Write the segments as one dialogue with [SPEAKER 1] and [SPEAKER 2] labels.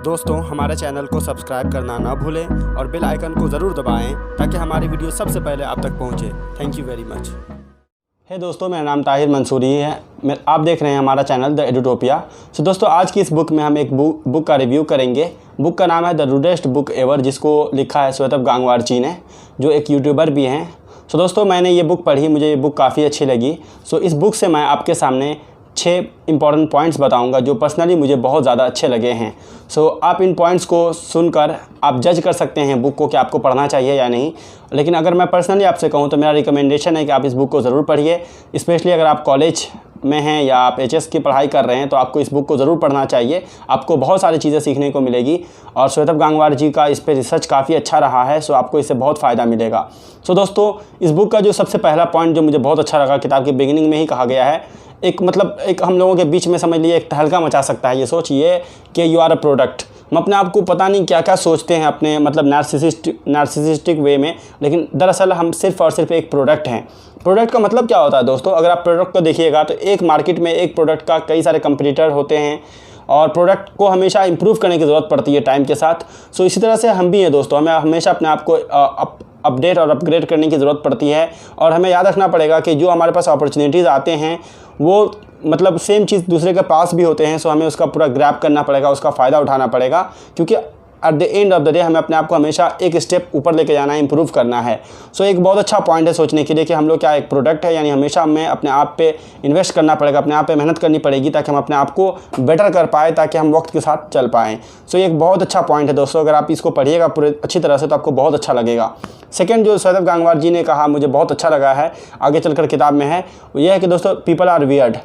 [SPEAKER 1] दोस्तों हमारे चैनल को सब्सक्राइब करना ना भूलें और बेल आइकन को ज़रूर दबाएं ताकि हमारी वीडियो सबसे पहले आप तक पहुंचे। Thank you very much. Hey दोस्तों, मेरा नाम ताहिर मंसूरी है। आप देख रहे हैं हमारा चैनल द एडुटोपिया। सो दोस्तों, आज की इस बुक में हम एक बुक का रिव्यू करेंगे। बुक का नाम है द रूडेस्ट बुक एवर, जिसको लिखा है श्वेतब गांगवार जी ने, जो एक यूट्यूबर भी हैं। सो दोस्तों, मैंने ये बुक पढ़ी, मुझे ये बुक काफ़ी अच्छी लगी। सो इस बुक से मैं आपके सामने 6 इंपॉर्टेंट पॉइंट्स बताऊंगा जो पर्सनली मुझे बहुत ज़्यादा अच्छे लगे हैं। सो आप इन पॉइंट्स को सुनकर आप जज कर सकते हैं बुक को कि आपको पढ़ना चाहिए या नहीं। लेकिन अगर मैं पर्सनली आपसे कहूँ तो मेरा रिकमेंडेशन है कि आप इस बुक को ज़रूर पढ़िए। स्पेशली अगर आप कॉलेज में हैं या आप एचएस की पढ़ाई कर रहे हैं तो आपको इस बुक को ज़रूर पढ़ना चाहिए। आपको बहुत सारी चीज़ें सीखने को मिलेगी और श्वेतब गांगवार जी का इस पर रिसर्च काफ़ी अच्छा रहा है। सो आपको इससे बहुत फ़ायदा मिलेगा। सो दोस्तों, इस बुक का जो सबसे पहला पॉइंट जो मुझे बहुत अच्छा लगा, किताब की बिगिनिंग में ही कहा गया है, एक हम लोगों के बीच में समझ लीजिए एक तहलका मचा सकता है। ये सोचिए कि यू आर अ प्रोडक्ट। हम अपने आप को पता नहीं क्या क्या सोचते हैं अपने नार्सिसिस्टिक वे में, लेकिन दरअसल हम सिर्फ़ और सिर्फ एक प्रोडक्ट हैं। प्रोडक्ट का मतलब क्या होता है दोस्तों? अगर आप प्रोडक्ट को देखिएगा तो एक मार्केट में एक प्रोडक्ट का कई सारे कंपटीटर होते हैं और प्रोडक्ट को हमेशा इंप्रूव करने की ज़रूरत पड़ती है टाइम के साथ। सो इसी तरह से हम भी हैं दोस्तों, हमें हमेशा अपने आप को अपडेट और अपग्रेड करने की ज़रूरत पड़ती है। और हमें याद रखना पड़ेगा कि जो हमारे पास अपॉर्चुनिटीज़ आते हैं वो मतलब सेम चीज़ दूसरे के पास भी होते हैं। सो हमें उसका पूरा ग्रैब करना पड़ेगा, उसका फ़ायदा उठाना पड़ेगा, क्योंकि at the end of the day हमें अपने आप को हमेशा एक स्टेप ऊपर लेके जाना है, इंप्रूव करना है। सो एक बहुत अच्छा पॉइंट है सोचने के लिए कि हम लोग क्या एक प्रोडक्ट है, यानी हमेशा हमें अपने आप पे इन्वेस्ट करना पड़ेगा, अपने आप पे मेहनत करनी पड़ेगी ताकि हम अपने आप को बेटर कर पाए, ताकि हम वक्त के साथ चल पाएँ। सो ये एक बहुत अच्छा पॉइंट है दोस्तों। अगर आप इसको पढ़िएगा पूरे अच्छी तरह से तो आपको बहुत अच्छा लगेगा। सेकेंड, जो श्वेतब गांगवार जी ने कहा मुझे बहुत अच्छा लगा है, आगे चलकर किताब में है, वो ये है कि दोस्तों पीपल आर वियर्ड।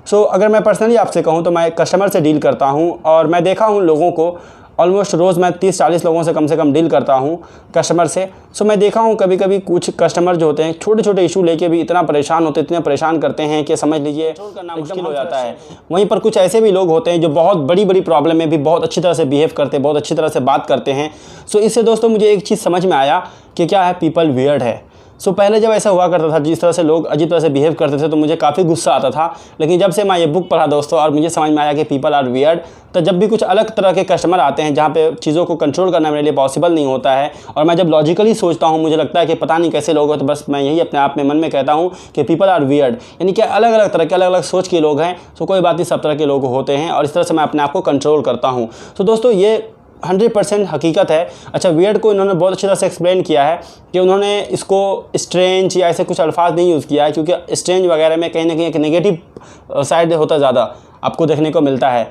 [SPEAKER 1] सो अगर मैं पर्सनली आपसे कहूँ तो मैं कस्टमर से डील करता हूँ और मैं देखा हूँ लोगों को, ऑलमोस्ट रोज़ मैं 30-40 लोगों से कम डील करता हूँ कस्टमर से। सो मैं देखा हूँ कभी कभी कुछ कस्टमर जो होते हैं छोटे छोटे इशू लेके भी इतना परेशान होते, इतने परेशान करते हैं कि समझ लीजिए कंट्रोल करना मुश्किल हो जाता है। वहीं पर कुछ ऐसे भी लोग होते हैं जो बहुत बड़ी बड़ी प्रॉब्लम में भी बहुत अच्छी तरह से बिहेव करते हैं, बहुत अच्छी तरह से बात करते हैं। सो इससे दोस्तों मुझे एक चीज़ समझ में आया कि क्या है, पीपल वियर्ड है। सो पहले जब ऐसा हुआ करता था, जिस तरह से लोग अजीब तरह से बिहेव करते थे, तो मुझे काफ़ी गुस्सा आता था। लेकिन जब से मैं ये बुक पढ़ा दोस्तों और मुझे समझ में आया कि पीपल आर वियर्ड, तो जब भी कुछ अलग तरह के कस्टमर आते हैं जहाँ पे चीज़ों को कंट्रोल करना मेरे लिए पॉसिबल नहीं होता है, और मैं जब लॉजिकली सोचता हूँ मुझे लगता है कि पता नहीं कैसे लोग हैं, तो बस मैं यही अपने आप में मन में कहता हूँ कि पीपल आर वियर्ड, यानी कि अलग अलग तरह के अलग अलग सोच के लोग हैं। सो कोई बात नहीं, सब तरह के लोग होते हैं और इस तरह से मैं अपने आप को कंट्रोल करता हूँ। सो दोस्तों, ये 100% हकीकत है। अच्छा, वियर्ड को इन्होंने बहुत अच्छी तरह से एक्सप्लेन किया है कि उन्होंने इसको स्ट्रेंज या ऐसे कुछ अल्फाज नहीं यूज़ किया है, क्योंकि स्ट्रेंज वगैरह में कहीं ना कहीं एक नेगेटिव साइड होता ज़्यादा आपको देखने को मिलता है।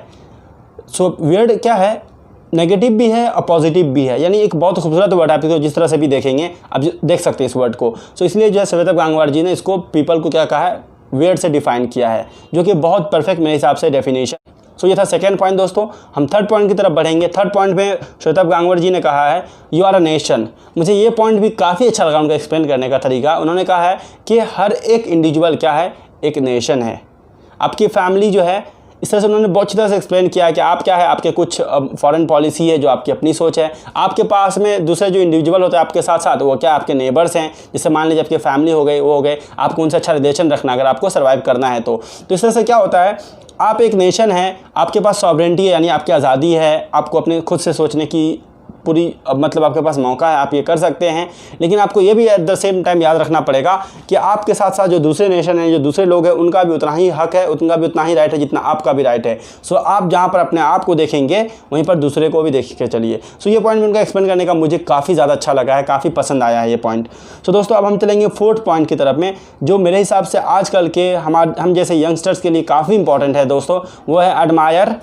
[SPEAKER 1] सो वियर्ड क्या है, नेगेटिव भी है और पॉजिटिव भी है, यानी एक बहुत खूबसूरत वर्ड है। आप इसको जिस तरह से भी देखेंगे आप देख सकते हैं इस वर्ड को। सो इसलिए जो है श्वेतब गांगवार जी ने इसको पीपल को क्या कहा है, वियर्ड से डिफाइन किया है, जो कि बहुत परफेक्ट मेरे हिसाब से डेफिनेशन। सो ये था सेकेंड पॉइंट दोस्तों। हम थर्ड पॉइंट की तरफ बढ़ेंगे। थर्ड पॉइंट में श्वेतब गांगवार जी ने कहा है यू आर अ नेशन। मुझे ये पॉइंट भी काफ़ी अच्छा लगा उनका एक्सप्लेन करने का तरीका। उन्होंने कहा है कि हर एक इंडिविजुअल क्या है, एक नेशन है। आपकी फैमिली जो है, इस तरह से उन्होंने बहुत अच्छी तरह से एक्सप्लेन किया है कि आप क्या है, आपके कुछ फॉरेन पॉलिसी है जो आपकी अपनी सोच है। आपके पास में दूसरे जो इंडिविजुअल होते हैं आपके साथ साथ, वो क्या आपके नेबर्स हैं, जैसे मान लीजिए आपकी फैमिली हो गई, वो हो गए, आपको उनसे अच्छा रिलेशन रखना अगर आपको सर्वाइव करना है तो इस तरह से क्या होता है, आप एक नेशन है, आपके पास सॉवरेंटी है, यानी आपकी आज़ादी है, आपको अपने खुद से सोचने की पूरी मतलब आपके पास मौका है, आप ये कर सकते हैं। लेकिन आपको ये भी एट द सेम टाइम याद रखना पड़ेगा कि आपके साथ साथ जो दूसरे नेशन हैं, जो दूसरे लोग हैं, उनका भी उतना ही हक है, उनका भी उतना ही राइट है जितना आपका भी राइट है। सो आप जहाँ पर अपने आप को देखेंगे वहीं पर दूसरे को भी देख के चलिए। सो ये पॉइंट उनका एक्सप्लेन करने का मुझे काफ़ी ज़्यादा अच्छा लगा है, काफ़ी पसंद आया है ये पॉइंट। सो दोस्तों, अब हम चलेंगे फोर्थ पॉइंट की तरफ में, जो मेरे हिसाब से आजकल के हम जैसे यंगस्टर्स के लिए काफ़ी इंपॉर्टेंट है दोस्तों। वो है एडमायर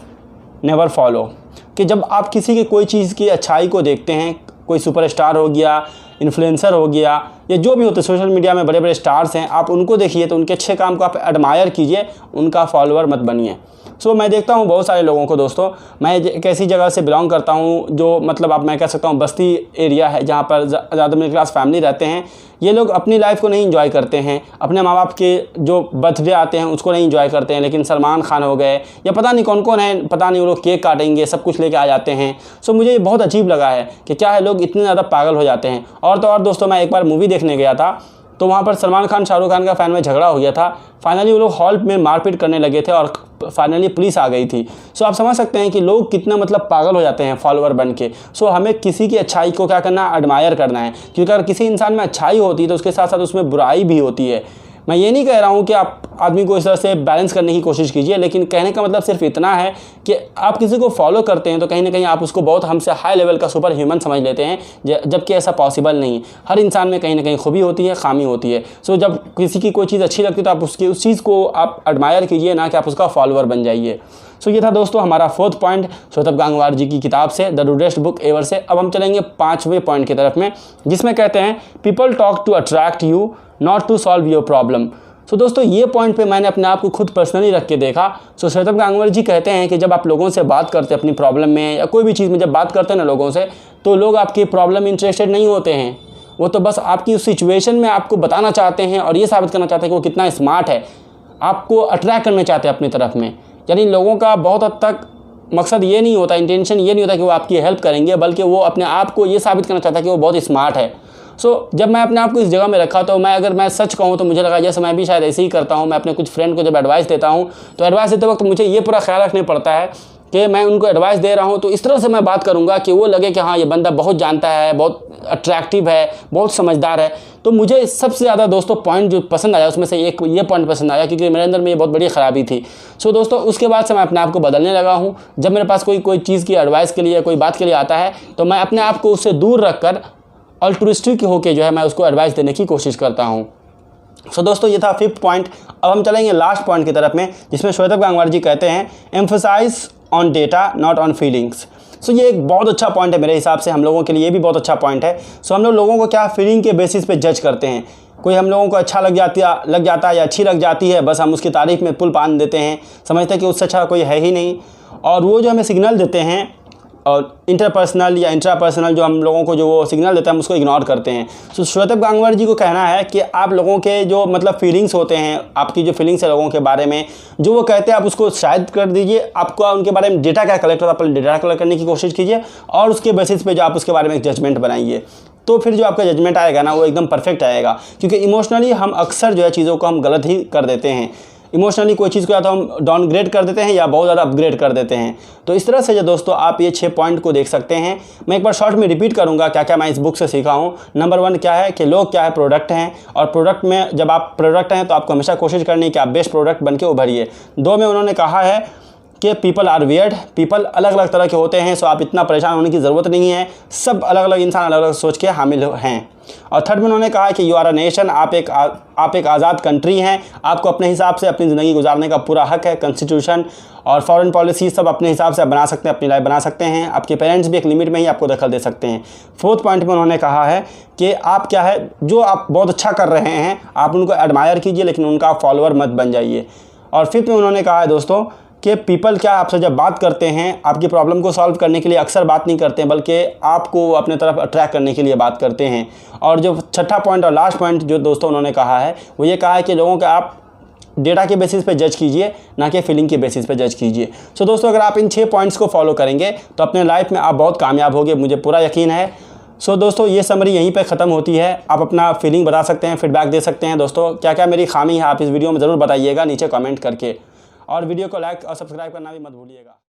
[SPEAKER 1] नेवर फॉलो। कि जब आप किसी की कोई चीज़ की अच्छाई को देखते हैं, कोई सुपरस्टार हो गया, इन्फ्लुएंसर हो गया, या जो भी होते सोशल मीडिया में बड़े बड़े स्टार्स हैं, आप उनको देखिए तो उनके अच्छे काम को आप एडमायर कीजिए, उनका फॉलोअर मत बनिए। सो मैं देखता हूँ बहुत सारे लोगों को दोस्तों, मैं एक ऐसी जगह से बिलोंग करता हूँ जो मतलब आप मैं कह सकता हूँ बस्ती एरिया है, जहाँ पर ज़्यादा मिडिल क्लास फैमिली रहते हैं। ये लोग अपनी लाइफ को नहीं एंजॉय करते हैं, अपने माँ बाप के जो बर्थडे आते हैं उसको नहीं एंजॉय करते हैं, लेकिन सलमान खान हो गए या पता नहीं कौन कौन है, पता नहीं वो लोग केक काटेंगे, सब कुछ लेके आ जाते हैं। सो मुझे ये बहुत अजीब लगा है कि क्या है, लोग इतने ज़्यादा पागल हो जाते हैं। और तो और दोस्तों, मैं एक बार मूवी देखने गया था तो वहाँ पर सलमान खान शाहरुख खान का फ़ैन में झगड़ा हो गया था। फाइनली वो लोग हॉल में मारपीट करने लगे थे और फाइनली पुलिस आ गई थी। सो आप समझ सकते हैं कि लोग कितना मतलब पागल हो जाते हैं फॉलोअर बन के। सो हमें किसी की अच्छाई को क्या करना है, एडमायर करना है, क्योंकि अगर किसी इंसान में अच्छाई होती है तो उसके साथ साथ उसमें बुराई भी होती है। मैं ये नहीं कह रहा हूँ कि आप आदमी को इस तरह से बैलेंस करने की कोशिश कीजिए, लेकिन कहने का मतलब सिर्फ इतना है कि आप किसी को फॉलो करते हैं तो कहीं ना कहीं आप उसको बहुत हमसे हाई लेवल का सुपर ह्यूमन समझ लेते हैं, जबकि ऐसा पॉसिबल नहीं। हर इंसान में कहीं ना कहीं खूबी होती है, खामी होती है। सो जब किसी की कोई चीज़ अच्छी लगती है तो आप उस चीज़ को आप एडमायर कीजिए, ना कि आप उसका फॉलोअर बन जाइए। सो ये था दोस्तों हमारा 4th पॉइंट श्वेतब गांगवार जी की किताब से, द रूडेस्ट बुक एवर से। अब हम चलेंगे 5वें पॉइंट की तरफ में, जिसमें कहते हैं people talk to attract you, not to solve your problem. So दोस्तों ये पॉइंट पे मैंने अपने आप को खुद पर्सनली रख के देखा। सो श्वेतब गांगवार जी कहते हैं कि जब आप लोगों से बात करते हैं अपनी प्रॉब्लम में या कोई भी चीज़ में जब बात करते हैं ना लोगों से, तो लोग आपकी प्रॉब्लम में इंटरेस्टेड नहीं होते हैं। वो तो बस आपकी उस सिचुएशन में आपको बताना चाहते हैं और ये साबित करना चाहते हैं कि वो कितना स्मार्ट है, आपको अट्रैक्ट करना चाहते हैं अपनी तरफ में। यानी लोगों का बहुत हद तक मकसद ये नहीं होता, इंटेंशन ये नहीं होता कि वो आपकी हेल्प करेंगे, बल्कि वो अपने आप को ये साबित करना चाहता है कि वो बहुत स्मार्ट है। सो जब मैं अपने आप को इस जगह में रखा तो अगर मैं सच कहूँ तो मुझे लगा जैसे मैं भी शायद ऐसे ही करता हूँ। मैं अपने कुछ फ्रेंड को जब एडवाइस देता हूँ तो एडवाइस देते वक्त मुझे ये पूरा ख्याल रखना पड़ता है कि मैं उनको एडवाइस दे रहा हूँ तो इस तरह से मैं बात करूँगा कि वो लगे कि हाँ ये बंदा बहुत जानता है, बहुत अट्रैक्टिव है, बहुत समझदार है। तो मुझे सबसे ज़्यादा दोस्तों पॉइंट जो पसंद आया उसमें से एक ये पॉइंट पसंद आया, क्योंकि मेरे अंदर में ये बहुत बड़ी ख़राबी थी। सो दोस्तों उसके बाद से मैं अपने आप को बदलने लगा हूँ। जब मेरे पास कोई चीज़ की एडवाइस के लिए, कोई बात के लिए आता है तो मैं अपने आप को उससे दूर रख कर अल्ट्रुइस्टिक होकर जो है मैं उसको एडवाइस देने की कोशिश करता हूँ। सो दोस्तों ये था 5th पॉइंट। अब हम चलेंगे लास्ट पॉइंट की तरफ में, जिसमें श्वेतब गांगवार जी कहते हैं emphasise on data not on feelings. So ये एक बहुत अच्छा पॉइंट है मेरे हिसाब से, हम लोगों के लिए ये भी बहुत अच्छा पॉइंट है। सो हम लोगों को क्या फीलिंग के बेसिस पे जज करते हैं। कोई हम लोगों को अच्छा लग जाता है या अच्छी लग जाती है, बस हम उसकी तारीफ़ में पुल पान देते हैं, समझते हैं कि उससे अच्छा कोई है ही नहीं। और वो जो हमें सिग्नल देते हैं और इंटरपर्सनल या इंट्रापर्सनल जो हम लोगों को जो वो सिग्नल देता है हम उसको इग्नोर करते हैं। सो श्वेतब गांगवार जी को कहना है कि आप लोगों के जो मतलब फीलिंग्स होते हैं, आपकी जो फीलिंग्स है लोगों के बारे में, जो वो कहते हैं आप उसको शायद कर दीजिए। आपको उनके बारे में डेटा क्या कलेक्ट होता है, आप डेटा कलेक्ट करने की कोशिश कीजिए और उसके बेसिस पे जो आप उसके बारे में एक जजमेंट बनाइए। तो फिर जो आपका जजमेंट आएगा ना वो एकदम परफेक्ट आएगा, क्योंकि इमोशनली हम अक्सर जो है चीज़ों को हम गलत ही कर देते हैं। इमोशनली कोई चीज़ को या तो हम डाउनग्रेड कर देते हैं या बहुत ज़्यादा अपग्रेड कर देते हैं। तो इस तरह से जो दोस्तों आप ये 6 पॉइंट को देख सकते हैं। मैं एक बार शॉर्ट में रिपीट करूंगा क्या क्या मैं इस बुक से सीखा हूँ। नंबर 1 क्या है कि लोग क्या है, प्रोडक्ट हैं, और प्रोडक्ट में जब आप प्रोडक्ट हैं तो आपको हमेशा कोशिश करनी है कि आप बेस्ट प्रोडक्ट बन के उभरिए। 2 में उन्होंने कहा है कि पीपल आर वियर्ड, पीपल अलग अलग तरह के होते हैं, सो आप इतना परेशान होने की ज़रूरत नहीं है, सब अलग अलग इंसान अलग अलग सोच के हामिल हैं। और 3rd में उन्होंने कहा कि यू आर अ नेशन, आप एक आज़ाद कंट्री हैं, आपको अपने हिसाब से अपनी ज़िंदगी गुजारने का पूरा हक है। कॉन्स्टिट्यूशन और फॉरेन पॉलिसी सब अपने हिसाब से बना सकते हैं, अपनी लाइफ बना सकते हैं। आपके पेरेंट्स भी एक लिमिट में ही आपको दखल दे सकते हैं। 4th पॉइंट में उन्होंने कहा है कि आप क्या है, जो आप बहुत अच्छा कर रहे हैं आप उनको एडमायर कीजिए, लेकिन उनका फॉलोअर मत बन जाइए। और 5th में उन्होंने कहा है दोस्तों कि पीपल क्या आपसे जब बात करते हैं आपकी प्रॉब्लम को सॉल्व करने के लिए अक्सर बात नहीं करते हैं, बल्कि आपको अपने तरफ अट्रैक्ट करने के लिए बात करते हैं। और जो 6ठा पॉइंट और लास्ट पॉइंट जो दोस्तों उन्होंने कहा है वो ये कहा है कि लोगों का आप डेटा के बेसिस पे जज कीजिए, ना कि फीलिंग के बेसिस पे जज कीजिए। सो दोस्तों अगर आप इन 6 पॉइंट्स को फॉलो करेंगे तो अपने लाइफ में आप बहुत कामयाब होंगे, मुझे पूरा यकीन है। सो दोस्तों ये समरी यहीं पे ख़त्म होती है। आप अपना फीलिंग बता सकते हैं, फीडबैक दे सकते हैं। दोस्तों क्या क्या मेरी खामी है आप इस वीडियो में ज़रूर बताइएगा नीचे कमेंट करके, और वीडियो को लाइक और सब्सक्राइब करना भी मत भूलिएगा।